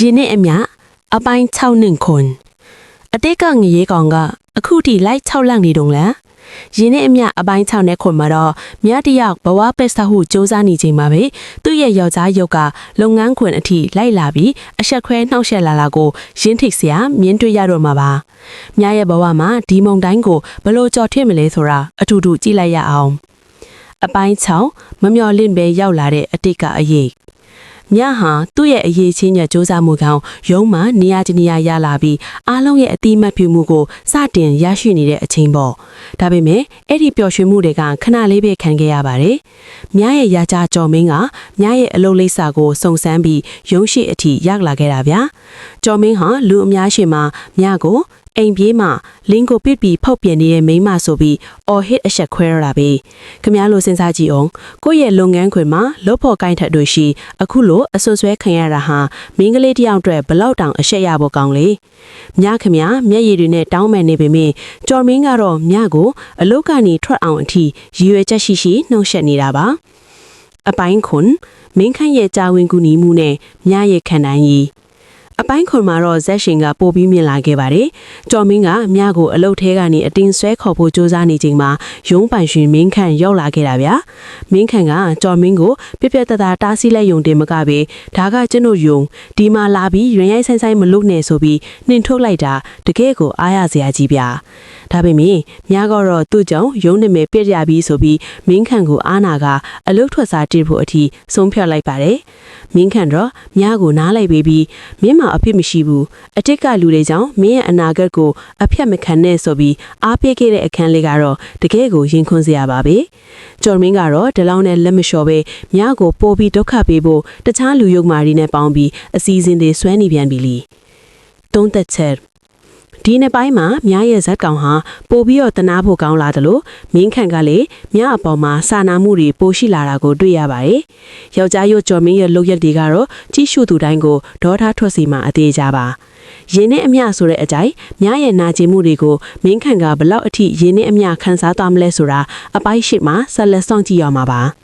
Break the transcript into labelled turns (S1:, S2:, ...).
S1: ရင်းနဲ့အမျှအပိုင်း6နှစ်ခွန်အတိတ်ကငရေကောင်ကအခုထိလိုက်6လန့်နေတုံးလားရင်းနဲ့အမျှအပိုင်း6နဲ့ခွန်မှာတော့မြတ်တယောက်ဘဝပစ္စဟုစူးစမ်းနေချိန်မှာပဲသူ့ရဲ့ယောက်ျားရုပ်ကလုပ်ငန်းခွင်အထိလိုက်လာပြီးအဆက်ခွဲနှောက်ယှက်လာကိုရင်းထိတ်စရာမြင်တွေ့ရတော့မှာပါမြတ်ရဲ့ဘဝမှာဒီမုံတိုင်းကိုဘလို့ကြော်ထွေးမလဲဆိုတာအထူးထူးကြည့်လိုက်ရအောင်အပိုင်း6မမျော်လင့်ပဲရောက်လာတဲ့အတိတ်ကအရေးမြတ်ဟာသူ့ရဲ့အရေးချင်းရဲ့စူးစမ်းမှုကောင်ရုံးမှာနေရာတနေရာရလာပြီးအားလုံးရဲ့အတိမတ်ပြုမှုကိုစတင်ရရှိနေတဲ့အချိန်ပေါ့ဒါပေမဲ့အဲ့ဒီပျော်ရွှင်မှုတွေကခဏလေးပဲခံခဲ့ရပါတယ်မြတ်ရဲ့ရာချာကြော်မင်းကမြတ်ရဲ့အလုပ်လိပ်စာကိုစုံစမ်းပြီးရုံးရှိအထိရောက်လာခဲ့တာဗျာကြော်မင်းဟာလူအများရှိမှမြတ်ကိုအိမ်ပြေးမှလင်းကိုပစ်ပြီးဖောက်ပြန်နေတဲ့မိန်းမဆိုပြီးအော်ဟစ်အဆက်ခွဲရတာပဲခင်ဗျားလို့စဉ်းစားကြည့်အောင်ကိုယ့်ရဲ့လုပ်ငန်းခွင်မှာလုပ်ဖို့ကိုင်းထက်တို့ရှိအခုလို့အဆွဆွဲခံရတာဟာမင်းကလေးတယောက်အတွက်ဘလောက်တောင်အဆက်ရဖို့ကောင်းလေမြခင်ဗျာမျက်ရည်တွေနဲ့တောင်းပန်နေပေမဲ့ကြော်မင်းကတော့မြကိုအလုတ်ကနေထွက်အောင်အထိရည်ရွယ်ချက်ရှိနှုတ်ဆက်နေတာပါအပိုင်းခွန်မင်းခန့်ရဲ့ကြာဝင်ကူညီမှုနဲ့မြရဲ့ခံနိုင်ရည်အပိုင်းခွန်မှာတော့ဇက်ရှင်ကပို့ပြီးမြင်လာခဲ့ပါတယ်။ကျော်မင်းကမြကိုအလုတ်ထဲကနေအတင်းဆွဲခေါ်ဖို့ကြိုးစားနေချိန်မှာရုံးပိုင်ရှင်မင်းခန့်ရောက်လာခဲ့တာဗျာ။မင်းခန့်ကကျော်မင်းကိုပြပြတသားတားဆီးလိုက်ယုံတင်မကပဲဒါကကျွန်တော်ယုံဒီမှာလာပြီးရွင်ရိုက်ဆိုင်ဆိုင်မလုပ်နဲ့ဆိုပြီးနှင်ထုတ်လိုက်တာတကယ်ကိုအားရစရာကြီးဗျာ။ဒါပေမဲ့မြကတော့သူ့ကြောင့်ယုံနေမယ်ပြည့်ရပြီးဆိုပြီးမင်းခန့်ကိုအားနာကအလုတ်ထွက်စားတိဖို့အထိဆုံးဖြတ်လိုက်ပါတယ်။မင်းခန့်တော့မြကိုနားလိုက်ပြီးမင်းမအဖြစ်မရှိဘူးအတိတ်ကလူတွေကြောင့်မင်းရဲ့အနာဂတ်ကိုအဖြတ်မခံနဲ့ဆိုပြီးအားပေးခဲ့တဲ့အခန်းလေးကတော့တကယ်ကိုရင်ခွန်းစရာပါပဲကျော်မင်းကတော့ဒီလောက်နဲ့လက်မလျှော်ပဲမြကိုပို့ပြီးဒုက္ခပေးဖို့တခြားလူယုံမာရီနဲ့ပေါင်းပြီးအစီအစဉ်တွေဆွဲနေပြန်ပြီလီသုံးသက်ချက်ဒီနေ့ပိုင်းမှာမြရဲ့ဇက်ကောင်ဟာပို့ပြီးတော့တနာဖို့ကောင်းလာတယ်လို့မင်းခန့်ကလည်းမြအပေါ်မှာစာနာမှုတွေပိုရှိလာတာကိုတွေ့ရပါတယ်။ယောက်ျားရုပ်ကျော်မင်းရဲ့လုပ်ရက်တွေကတော့ကြီးရှုသူတိုင်းကိုဒေါသထွက်စီမှာအသေးကြပါ။ရင်းနဲ့အမျှဆိုတဲ့အကြိုက်မြရဲ့နာကျင်မှုတွေကိုမင်းခန့်ကဘလောက်အထိရင်းနဲ့အမျှခန်းစားသွားမလဲဆိုတာအပိုင်းရှိမှဆက်လက်စောင့်ကြည့်ရမှာပါ။